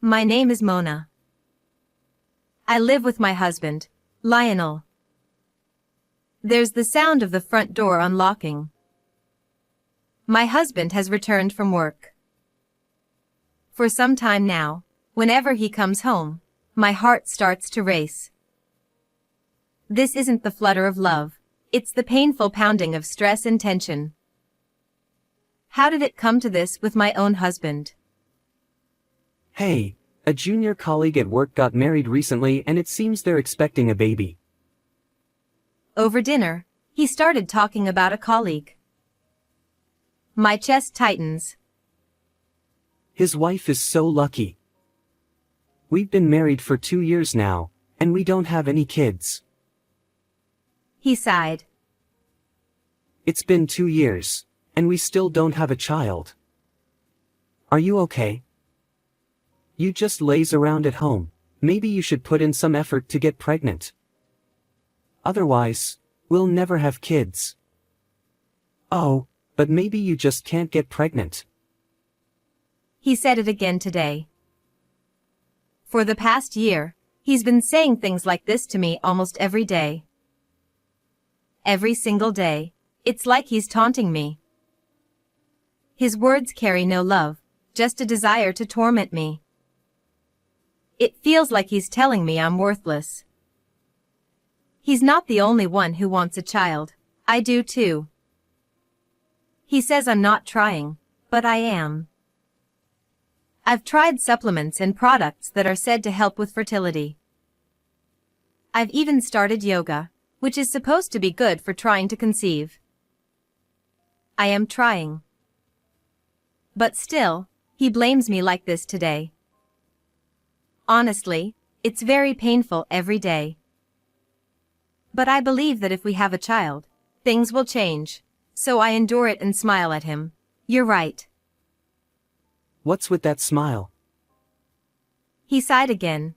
My name is Mona. I live with my husband, Lionel. There's the sound of the front door unlocking. My husband has returned from work. For some time now, whenever he comes home, my heart starts to race. This isn't the flutter of love, it's the painful pounding of stress and tension. How did it come to this with my own husband? Hey, a junior colleague at work got married recently and it seems they're expecting a baby. Over dinner, he started talking about a colleague. My chest tightens. His wife is so lucky. We've been married for 2 years now, and we don't have any kids. He sighed. It's been 2 years, and we still don't have a child. Are you okay? You just laze around at home. Maybe you should put in some effort to get pregnant. Otherwise, we'll never have kids. Oh, but maybe you just can't get pregnant. He said it again today. For the past year, he's been saying things like this to me almost every day. Every single day, it's like he's taunting me. His words carry no love, just a desire to torment me. It feels like he's telling me I'm worthless. He's not the only one who wants a child, I do too. He says I'm not trying, but I am. I've tried supplements and products that are said to help with fertility. I've even started yoga, which is supposed to be good for trying to conceive. I am trying. But still, he blames me like this today. Honestly, it's very painful every day. But I believe that if we have a child, things will change, so I endure it and smile at him. You're right. What's with that smile? He sighed again.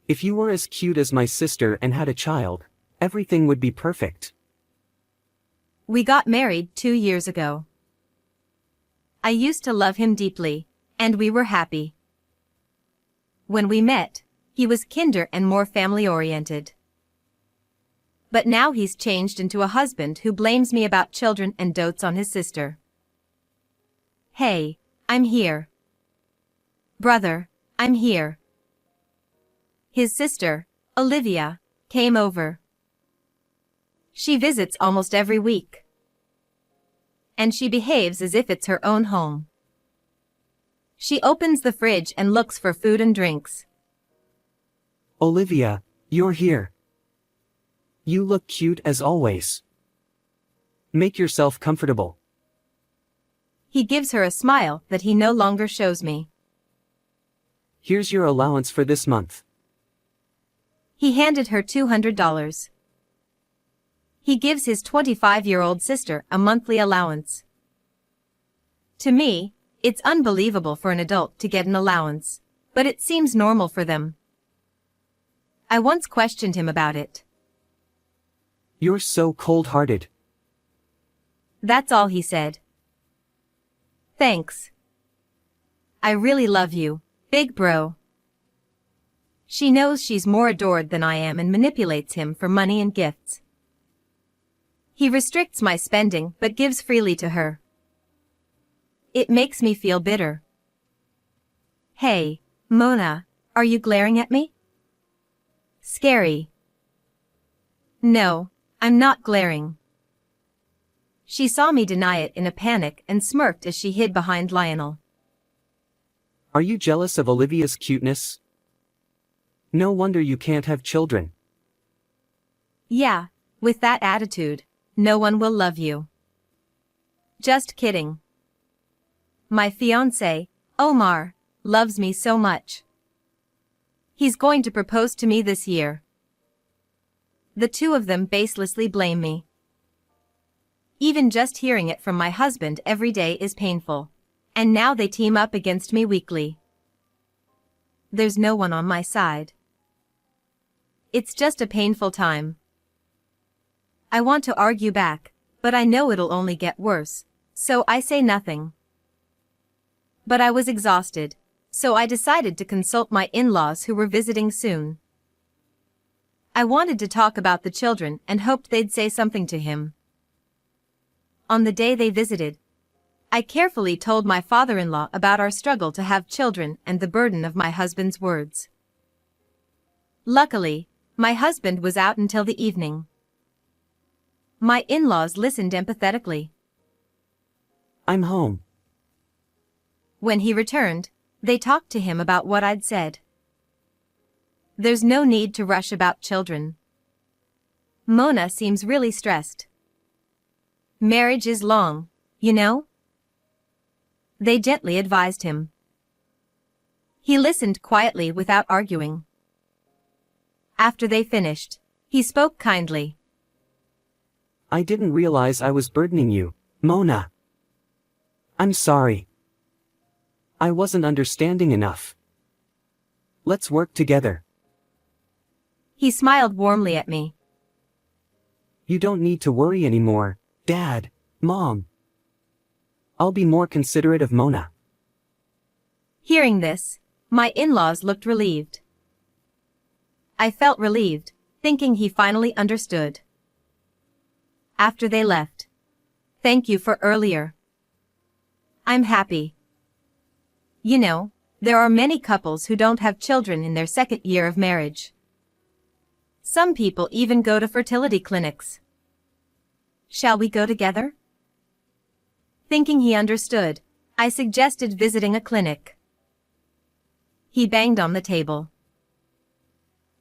If you were as cute as my sister and had a child, everything would be perfect. We got married 2 years ago. I used to love him deeply, and we were happy. When we met, he was kinder and more family-oriented. But now he's changed into a husband who blames me about children and dotes on his sister. Hey, I'm here. Brother, I'm here. His sister, Olivia, came over. She visits almost every week. And she behaves as if it's her own home. She opens the fridge and looks for food and drinks. Olivia, you're here. You look cute as always. Make yourself comfortable. He gives her a smile that he no longer shows me. Here's your allowance for this month. He handed her $200. He gives his 25-year-old sister a monthly allowance. To me, it's unbelievable for an adult to get an allowance, but it seems normal for them. I once questioned him about it. You're so cold-hearted. That's all he said. Thanks. I really love you, big bro. She knows she's more adored than I am and manipulates him for money and gifts. He restricts my spending but gives freely to her. It makes me feel bitter. Hey, Mona, are you glaring at me? Scary. No, I'm not glaring. She saw me deny it in a panic and smirked as she hid behind Lionel. Are you jealous of Olivia's cuteness? No wonder you can't have children. Yeah, with that attitude, no one will love you. Just kidding. My fiancé, Omar, loves me so much. He's going to propose to me this year. The two of them baselessly blame me. Even just hearing it from my husband every day is painful. And now they team up against me weekly. There's no one on my side. It's just a painful time. I want to argue back, but I know it'll only get worse, so I say nothing. But I was exhausted, so I decided to consult my in-laws who were visiting soon. I wanted to talk about the children and hoped they'd say something to him. On the day they visited, I carefully told my father-in-law about our struggle to have children and the burden of my husband's words. Luckily, my husband was out until the evening. My in-laws listened empathetically. I'm home. When he returned, they talked to him about what I'd said. There's no need to rush about children. Mona seems really stressed. Marriage is long, you know? They gently advised him. He listened quietly without arguing. After they finished, he spoke kindly. I didn't realize I was burdening you, Mona. I'm sorry. I wasn't understanding enough. Let's work together. He smiled warmly at me. You don't need to worry anymore, Dad, Mom. I'll be more considerate of Mona. Hearing this, my in-laws looked relieved. I felt relieved, thinking he finally understood. After they left. Thank you for earlier. I'm happy. You know, there are many couples who don't have children in their second year of marriage. Some people even go to fertility clinics. Shall we go together? Thinking he understood, I suggested visiting a clinic. He banged on the table.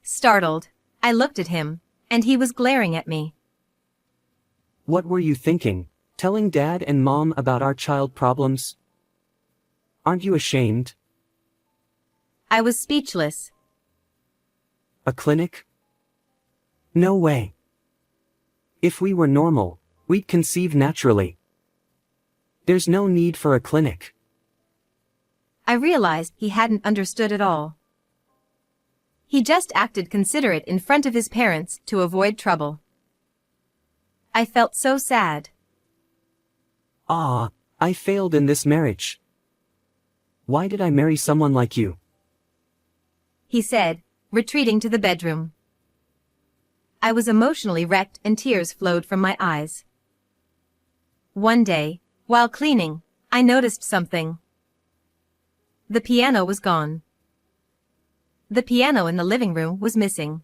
Startled, I looked at him, and he was glaring at me. What were you thinking, telling Dad and Mom about our child problems? Aren't you ashamed? I was speechless. A clinic? No way. If we were normal, we'd conceive naturally. There's no need for a clinic. I realized he hadn't understood at all. He just acted considerate in front of his parents to avoid trouble. I felt so sad. Ah, I failed in this marriage. Why did I marry someone like you? He said, retreating to the bedroom. I was emotionally wrecked and tears flowed from my eyes. One day, while cleaning, I noticed something. The piano was gone. The piano in the living room was missing.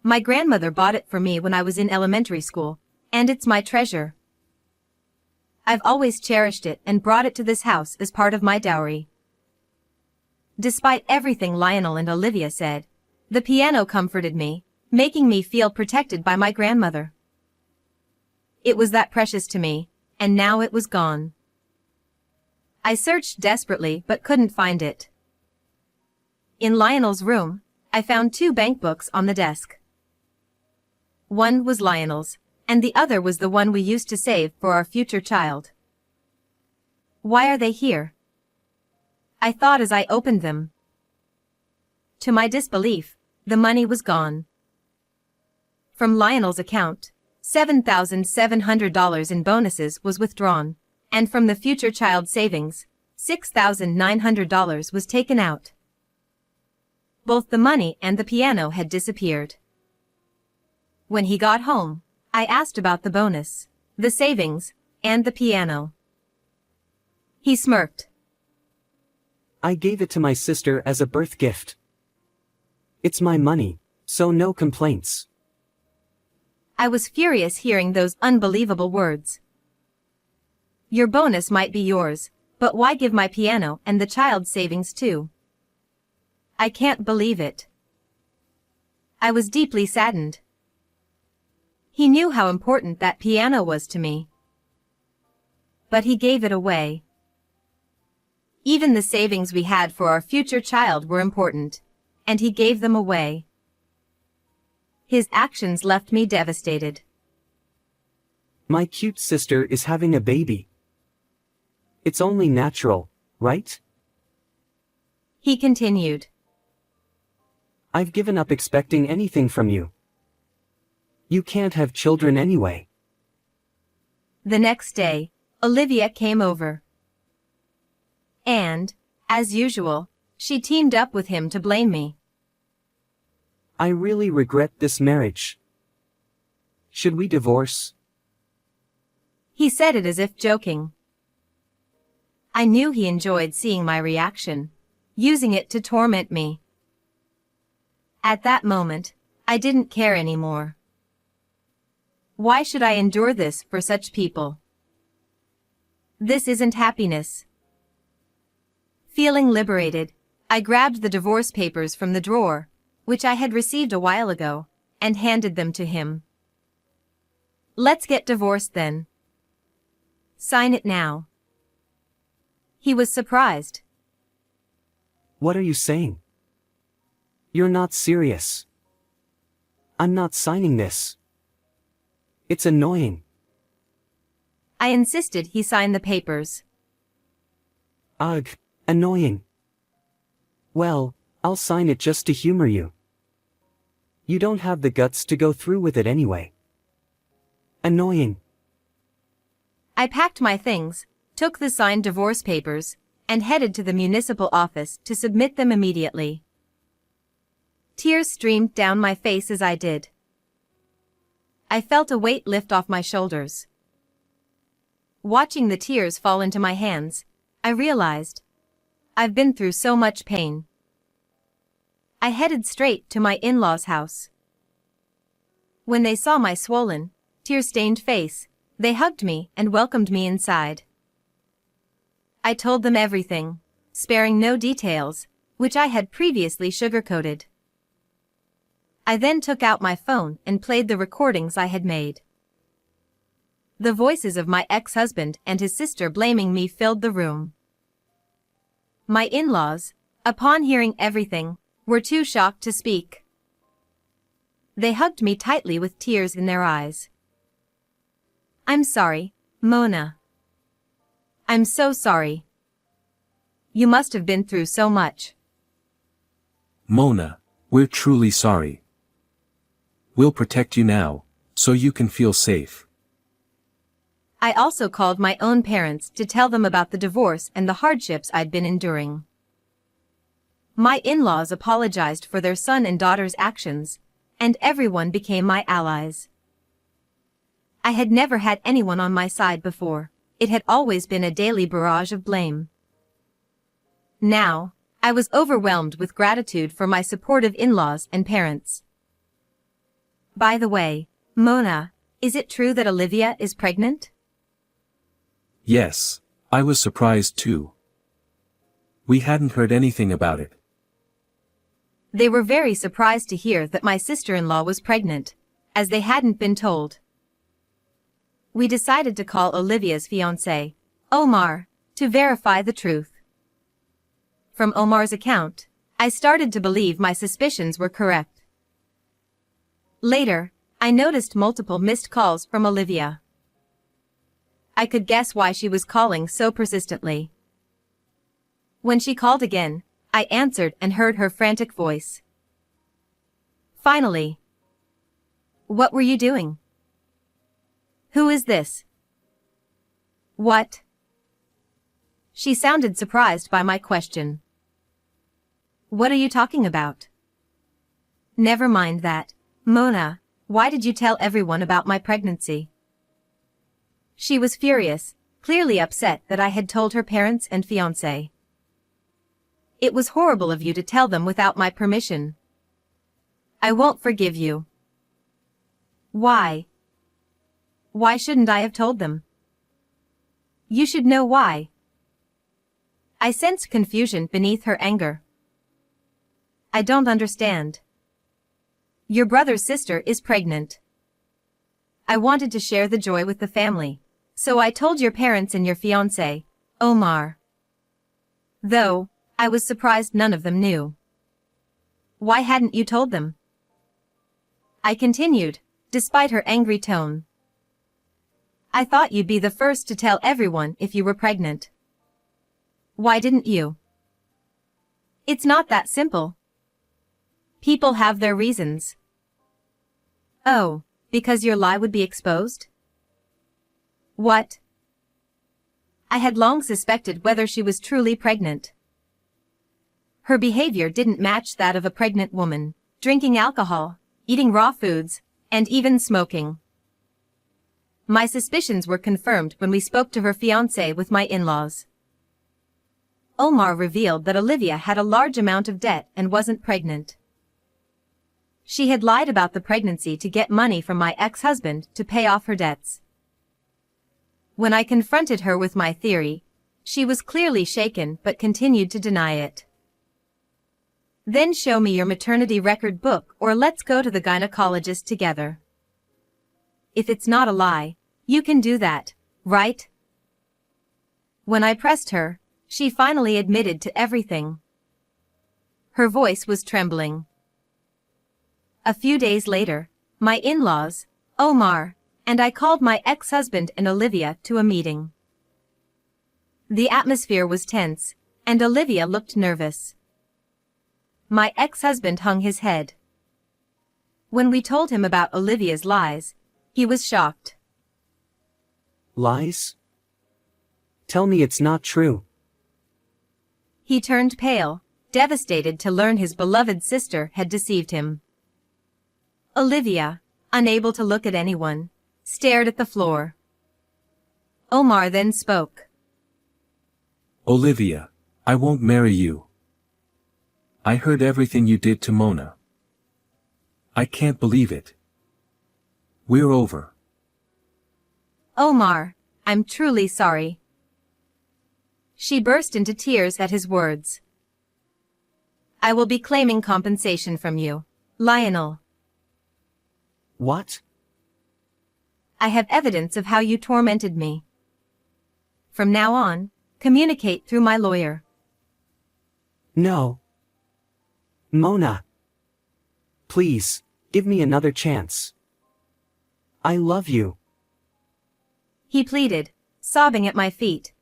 My grandmother bought it for me when I was in elementary school, and it's my treasure. I've always cherished it and brought it to this house as part of my dowry. Despite everything Lionel and Olivia said, the piano comforted me, making me feel protected by my grandmother. It was that precious to me, and now it was gone. I searched desperately but couldn't find it. In Lionel's room, I found 2 bank books on the desk. One was Lionel's, and the other was the one we used to save for our future child. Why are they here? I thought as I opened them. To my disbelief, the money was gone. From Lionel's account, $7,700 in bonuses was withdrawn, and from the future child savings, $6,900 was taken out. Both the money and the piano had disappeared. When he got home, I asked about the bonus, the savings, and the piano. He smirked. I gave it to my sister as a birth gift. It's my money, so no complaints. I was furious hearing those unbelievable words. Your bonus might be yours, but why give my piano and the child's savings too? I can't believe it. I was deeply saddened. He knew how important that piano was to me. But he gave it away. Even the savings we had for our future child were important, and he gave them away. His actions left me devastated. My cute sister is having a baby. It's only natural, right? He continued. I've given up expecting anything from you. You can't have children anyway. The next day, Olivia came over. And, As usual, she teamed up with him to blame me. I really regret this marriage. Should we divorce? He said it as if joking. I knew he enjoyed seeing my reaction, using it to torment me. At that moment, I didn't care anymore. Why should I endure this for such people? This isn't happiness. Feeling liberated, I grabbed the divorce papers from the drawer, which I had received a while ago, and handed them to him. Let's get divorced then. Sign it now. He was surprised. What are you saying? You're not serious. I'm not signing this. It's annoying. I insisted he sign the papers. Ugh, annoying. Well, I'll sign it just to humor you. You don't have the guts to go through with it anyway. Annoying. I packed my things, took the signed divorce papers, and headed to the municipal office to submit them immediately. Tears streamed down my face as I did. I felt a weight lift off my shoulders. Watching the tears fall into my hands, I realized I've been through so much pain. I headed straight to my in-laws' house. When they saw my swollen, tear-stained face, they hugged me and welcomed me inside. I told them everything, sparing no details, which I had previously sugarcoated. I then took out my phone and played the recordings I had made. The voices of my ex-husband and his sister blaming me filled the room. My in-laws, upon hearing everything, were too shocked to speak. They hugged me tightly with tears in their eyes. I'm sorry, Mona. I'm so sorry. You must have been through so much. Mona, we're truly sorry. We'll protect you now, so you can feel safe. I also called my own parents to tell them about the divorce and the hardships I'd been enduring. My in-laws apologized for their son and daughter's actions, and everyone became my allies. I had never had anyone on my side before. It had always been a daily barrage of blame. Now, I was overwhelmed with gratitude for my supportive in-laws and parents. By the way, Mona, is it true that Olivia is pregnant? Yes, I was surprised too. We hadn't heard anything about it. They were very surprised to hear that my sister-in-law was pregnant, as they hadn't been told. We decided to call Olivia's fiancé, Omar, to verify the truth. From Omar's account, I started to believe my suspicions were correct. Later, I noticed multiple missed calls from Olivia. I could guess why she was calling so persistently. When she called again, I answered and heard her frantic voice. Finally. What were you doing? Who is this? What? She sounded surprised by my question. What are you talking about? Never mind that. Mona, why did you tell everyone about my pregnancy? She was furious, clearly upset that I had told her parents and fiancé. It was horrible of you to tell them without my permission. I won't forgive you. Why? Why shouldn't I have told them? You should know why. I sensed confusion beneath her anger. I don't understand. Your brother's sister is pregnant. I wanted to share the joy with the family, so I told your parents and your fiancé, Omar. Though, I was surprised none of them knew. Why hadn't you told them? I continued, despite her angry tone. I thought you'd be the first to tell everyone if you were pregnant. Why didn't you? It's not that simple. People have their reasons. Oh, because your lie would be exposed? What? I had long suspected whether she was truly pregnant. Her behavior didn't match that of a pregnant woman, drinking alcohol, eating raw foods, and even smoking. My suspicions were confirmed when we spoke to her fiancé with my in-laws. Omar revealed that Olivia had a large amount of debt and wasn't pregnant. She had lied about the pregnancy to get money from my ex-husband to pay off her debts. When I confronted her with my theory, she was clearly shaken but continued to deny it. Then show me your maternity record book or let's go to the gynecologist together. If it's not a lie, you can do that, right? When I pressed her, she finally admitted to everything. Her voice was trembling. A few days later, my in-laws, Omar, and I called my ex-husband and Olivia to a meeting. The atmosphere was tense, and Olivia looked nervous. My ex-husband hung his head. When we told him about Olivia's lies, he was shocked. Lies? Tell me it's not true. He turned pale, devastated to learn his beloved sister had deceived him. Olivia, unable to look at anyone, stared at the floor. Omar then spoke. Olivia, I won't marry you. I heard everything you did to Mona. I can't believe it. We're over. Omar, I'm truly sorry. She burst into tears at his words. I will be claiming compensation from you, Lionel. What? I have evidence of how you tormented me. From now on, communicate through my lawyer. No. Mona. Please, give me another chance. I love you. He pleaded, sobbing at my feet.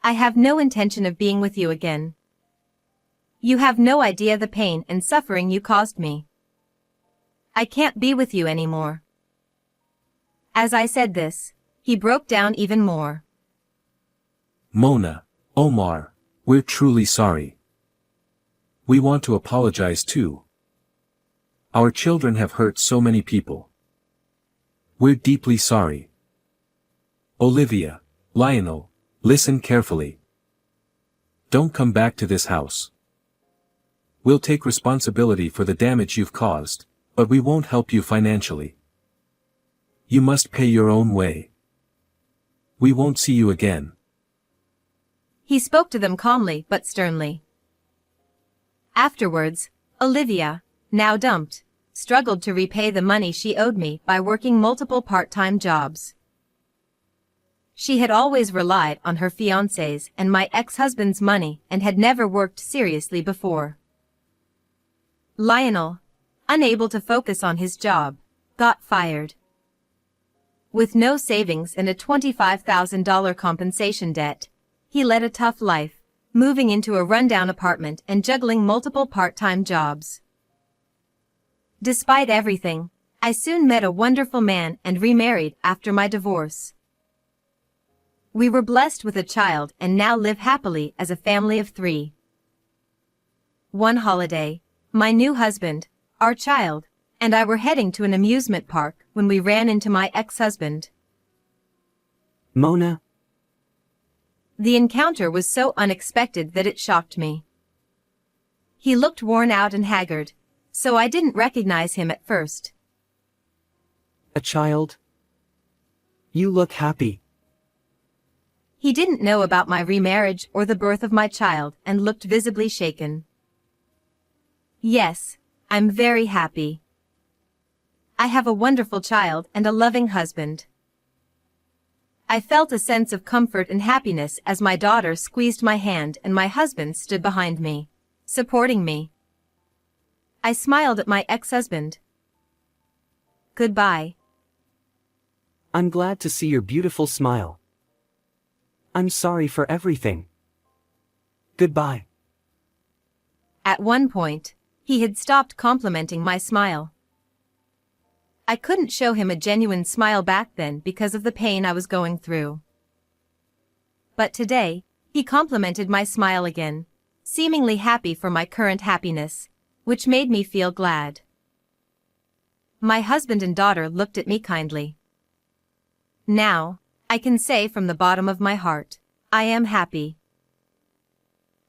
I have no intention of being with you again. You have no idea the pain and suffering you caused me. I can't be with you anymore. As I said this, he broke down even more. Mona, Omar, we're truly sorry. We want to apologize too. Our children have hurt so many people. We're deeply sorry. Olivia, Lionel, listen carefully. Don't come back to this house. We'll take responsibility for the damage you've caused, but we won't help you financially. You must pay your own way. We won't see you again. He spoke to them calmly but sternly. Afterwards, Olivia, now dumped, struggled to repay the money she owed me by working multiple part-time jobs. She had always relied on her fiancé's and my ex-husband's money and had never worked seriously before. Lionel, unable to focus on his job, got fired. With no savings and a $25,000 compensation debt, he led a tough life, moving into a rundown apartment and juggling multiple part-time jobs. Despite everything, I soon met a wonderful man and remarried after my divorce. We were blessed with a child and now live happily as a family of 3. One holiday, my new husband, our child, and I were heading to an amusement park when we ran into my ex-husband. Mona? The encounter was so unexpected that it shocked me. He looked worn out and haggard, so I didn't recognize him at first. A child? You look happy. He didn't know about my remarriage or the birth of my child and looked visibly shaken. Yes, I'm very happy. I have a wonderful child and a loving husband. I felt a sense of comfort and happiness as my daughter squeezed my hand and my husband stood behind me, supporting me. I smiled at my ex-husband. Goodbye. I'm glad to see your beautiful smile. I'm sorry for everything. Goodbye. At one point, he had stopped complimenting my smile. I couldn't show him a genuine smile back then because of the pain I was going through. But today, he complimented my smile again, seemingly happy for my current happiness, which made me feel glad. My husband and daughter looked at me kindly. Now, I can say from the bottom of my heart, I am happy.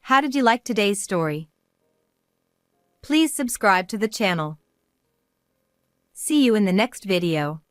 How did you like today's story? Please subscribe to the channel. See you in the next video.